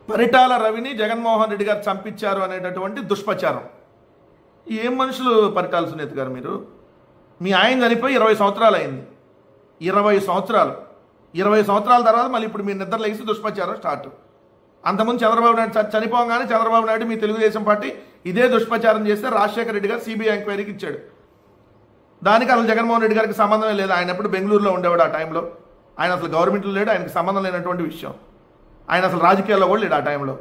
పరిటాల రవిని జగన్మోహన్ రెడ్డి గారు చంపించారు అనేటటువంటి దుష్ప్రచారం. ఏం మనుషులు పరిటాల సునీత గారు మీరు? మీ ఆయన చనిపోయి 20 సంవత్సరాలు అయింది. 20 సంవత్సరాలు 20 సంవత్సరాల తర్వాత మళ్ళీ ఇప్పుడు మీరు నిద్ర లేచి దుష్ప్రచారం స్టార్ట్. అంతకుముందు చంద్రబాబు నాయుడు చనిపోగానే చంద్రబాబు నాయుడు మీ తెలుగుదేశం పార్టీ ఇదే దుష్ప్రచారం చేస్తే రాజశేఖర రెడ్డి గారు సిబిఐ ఎంక్వైరీకి ఇచ్చాడు. దానికి అసలు జగన్మోహన్ రెడ్డి గారికి సంబంధమే లేదు. ఆయన ఎప్పుడు బెంగళూరులో ఉండేవాడు ఆ టైంలో. ఆయన అసలు గవర్నమెంట్లో లేడు, ఆయనకు సంబంధం లేనటువంటి విషయం. ఆయన అసలు రాజకీయాల్లో కూడా లేడు ఆ టైంలో.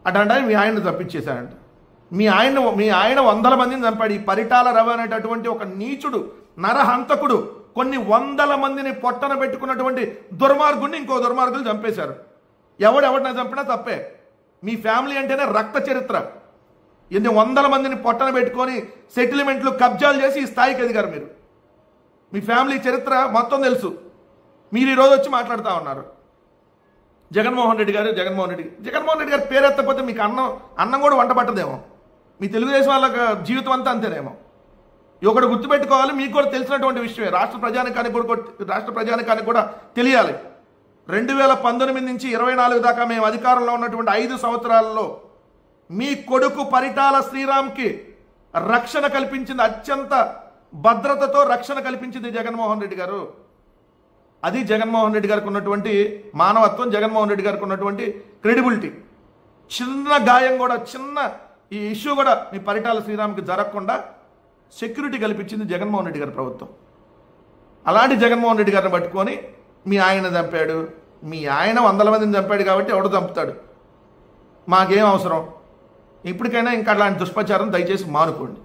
అట్లాంటి మీ ఆయన్ని తప్పించేశాడంట. మీ ఆయన 100 మందిని చంపాడు. ఈ పరిటాల రవి అనేటటువంటి ఒక నీచుడు, నరహంతకుడు కొన్ని 100 మందిని పొట్టన పెట్టుకున్నటువంటి దుర్మార్గుడిని ఇంకో దుర్మార్గులు చంపేశారు. ఎవరిని చంపినా తప్పే. మీ ఫ్యామిలీ అంటేనే రక్త చరిత్ర. ఎన్ని 100 మందిని పొట్టన పెట్టుకొని సెటిల్మెంట్లు కబ్జాలు చేసి ఈ స్థాయికి ఎదిగారు మీరు. మీ ఫ్యామిలీ చరిత్ర మొత్తం తెలుసు. మీరు ఈరోజు వచ్చి మాట్లాడుతూ ఉన్నారు జగన్మోహన్ రెడ్డి గారు పేరు ఎత్తకపోతే మీకు అన్నం కూడా వంట పట్టదేమో. మీ తెలుగుదేశం వాళ్ళ జీవితం అంతా అంతేనేమో. ఒకటి గుర్తుపెట్టుకోవాలి, మీకు కూడా తెలిసినటువంటి విషయమే. రాష్ట్ర ప్రజానికానికి కూడా తెలియాలి. 2019 నుంచి 24 దాకా మేము అధికారంలో ఉన్నటువంటి 5 సంవత్సరాలలో మీ కొడుకు పరిటాల శ్రీరామ్కి రక్షణ కల్పించింది, అత్యంత భద్రతతో రక్షణ కల్పించింది జగన్మోహన్ రెడ్డి గారు. అది జగన్మోహన్ రెడ్డి గారికి ఉన్నటువంటి మానవత్వం, జగన్మోహన్ రెడ్డి గారికి ఉన్నటువంటి క్రెడిబిలిటీ. చిన్న గాయం కూడా, చిన్న ఈ ఇష్యూ కూడా మీ పరిటాల శ్రీరామ్కి జరగకుండా సెక్యూరిటీ కల్పించింది జగన్మోహన్ రెడ్డి గారి ప్రభుత్వం. అలాంటి జగన్మోహన్ రెడ్డి గారిని పట్టుకొని మీ ఆయన చంపాడు. మీ ఆయన 100 మందిని చంపాడు కాబట్టి ఎవడు చంపుతాడు? మాకేం అవసరం? ఇప్పటికైనా ఇంకా అలాంటి దుష్ప్రచారం దయచేసి మానుకోండి.